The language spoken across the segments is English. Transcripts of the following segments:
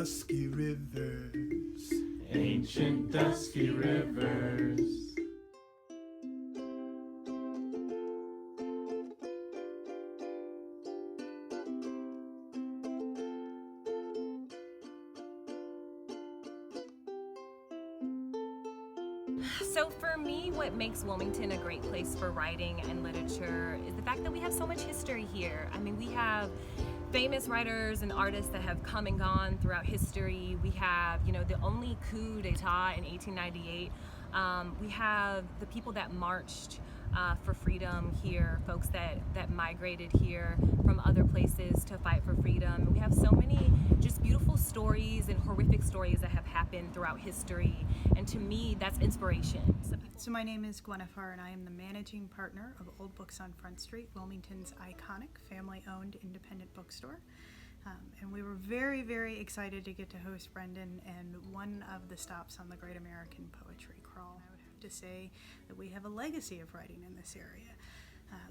dusky rivers. Ancient dusky rivers. So for me, what makes Wilmington a great place for writing and literature is the fact that we have so much history here. I mean, we have famous writers and artists that have come and gone throughout history. We have, the only coup d'etat in 1898. We have the people that marched for freedom here, folks that migrated here from other places to fight for freedom. We have so many just beautiful stories and horrific stories that have happened throughout history, and to me, that's inspiration. So my name is Gwennifer, and I am the managing partner of Old Books on Front Street, Wilmington's iconic family-owned independent bookstore. And we were very, very excited to get to host Brendan and one of the stops on the Great American Poetry Crawl. I would have to say that we have a legacy of writing in this area.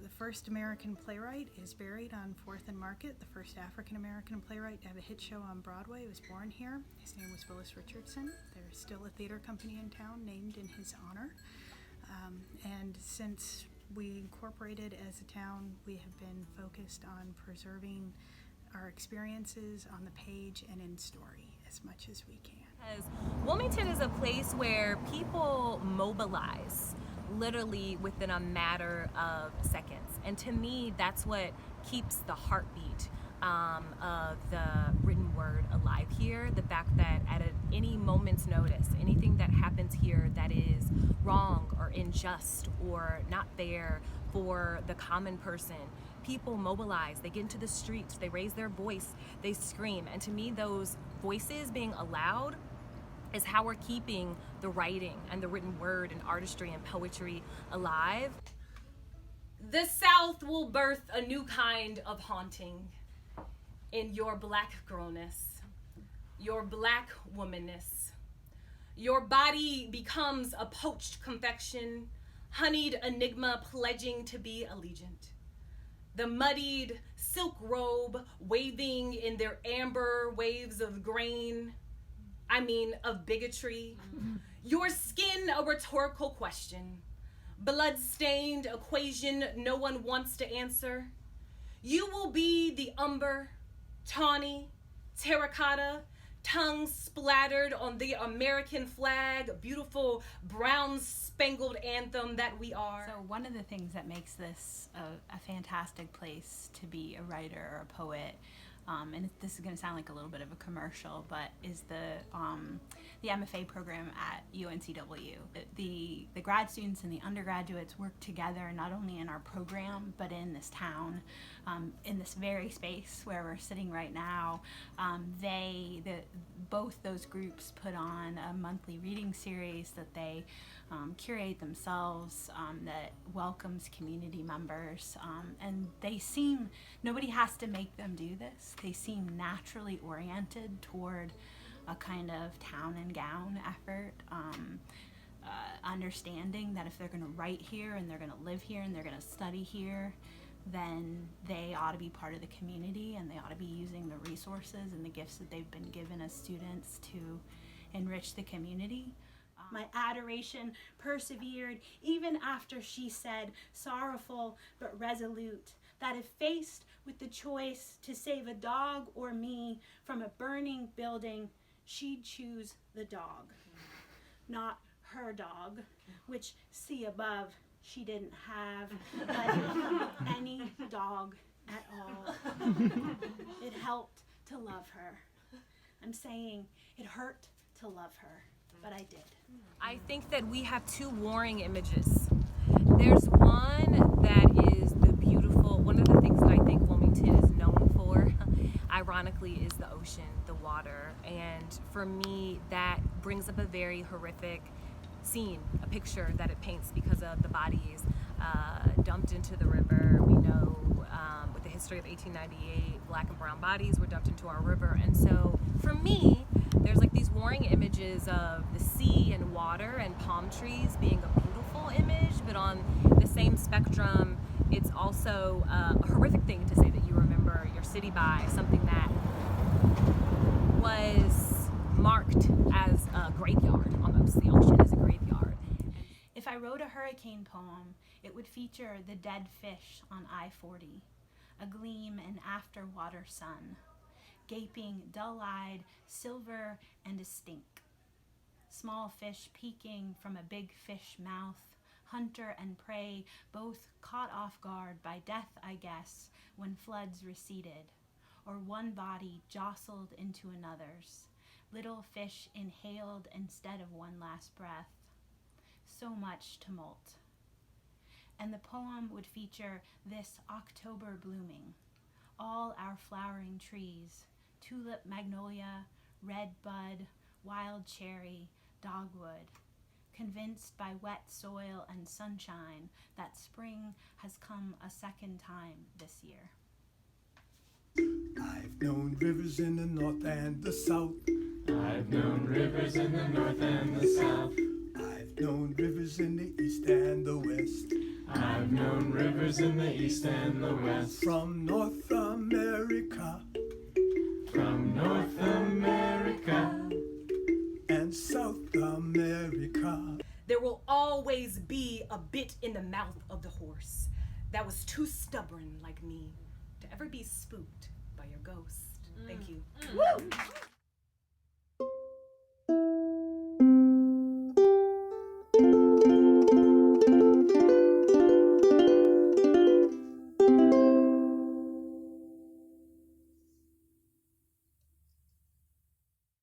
The first American playwright is buried on 4th and Market. The first African-American playwright to have a hit show on Broadway was born here. His name was Willis Richardson. There's still a theater company in town named in his honor. And since we incorporated as a town, we have been focused on preserving our experiences on the page and in story as much as we can. Because Wilmington is a place where people mobilize literally within a matter of seconds. And to me, that's what keeps the heartbeat of the written word alive here. The fact that at any moment's notice, anything that happens here that is wrong or unjust or not fair for the common person, people mobilize, they get into the streets, they raise their voice, they scream. And to me, those voices being allowed is how we're keeping the writing and the written word and artistry and poetry alive. The South will birth a new kind of haunting in your black girlness, your black womanness. Your body becomes a poached confection, honeyed enigma pledging to be allegiant. The muddied silk robe waving in their amber waves of grain, of bigotry. Your skin a rhetorical question, blood-stained equation no one wants to answer. You will be the umber, tawny, terracotta, tongue splattered on the American flag, beautiful brown-spangled anthem that we are. So one of the things that makes this a fantastic place to be a writer or a poet, and this is going to sound like a little bit of a commercial, but is the MFA program at UNCW. The grad students and the undergraduates work together not only in our program, but in this town, in this very space where we're sitting right now. Both those groups put on a monthly reading series that they curate themselves, that welcomes community members, and nobody has to make them do this. They seem naturally oriented toward a kind of town and gown effort, understanding that if they're going to write here and they're going to live here and they're going to study here, then they ought to be part of the community and they ought to be using the resources and the gifts that they've been given as students to enrich the community. My adoration persevered even after she said, sorrowful but resolute, that if faced with the choice to save a dog or me from a burning building, she'd choose the dog, not her dog, which, see above, she didn't have, but any dog at all. It helped to love her. I'm saying it hurt to love her, but I did. I think that we have two warring images. There's one that is the beautiful, one of the things that I think Wilmington is known for, ironically, is the ocean, the water. And for me, that brings up a very horrific scene, a picture that it paints because of the bodies dumped into the river. We know with the history of 1898, black and brown bodies were dumped into our river. And so for me, there's like these warring images of the sea and water and palm trees being a beautiful image, but on the same spectrum, it's also a horrific thing to say that you remember your city by, something that was hurricane poem, it would feature the dead fish on I-40, a gleam in after-water sun, gaping, dull-eyed, silver and a stink. Small fish peeking from a big fish mouth, hunter and prey both caught off guard by death, I guess, when floods receded, or one body jostled into another's. Little fish inhaled instead of one last breath. So much tumult. And the poem would feature this October blooming, all our flowering trees, tulip magnolia, red bud, wild cherry, dogwood, convinced by wet soil and sunshine that spring has come a second time this year. I've known rivers in the north and the south. I've known rivers in the north and the south. I've known rivers in the east and the west. I've known rivers in the east and the west. From North America From North America and South America. There will always be a bit in the mouth of the horse that was too stubborn like me to ever be spooked by your ghost. Thank you.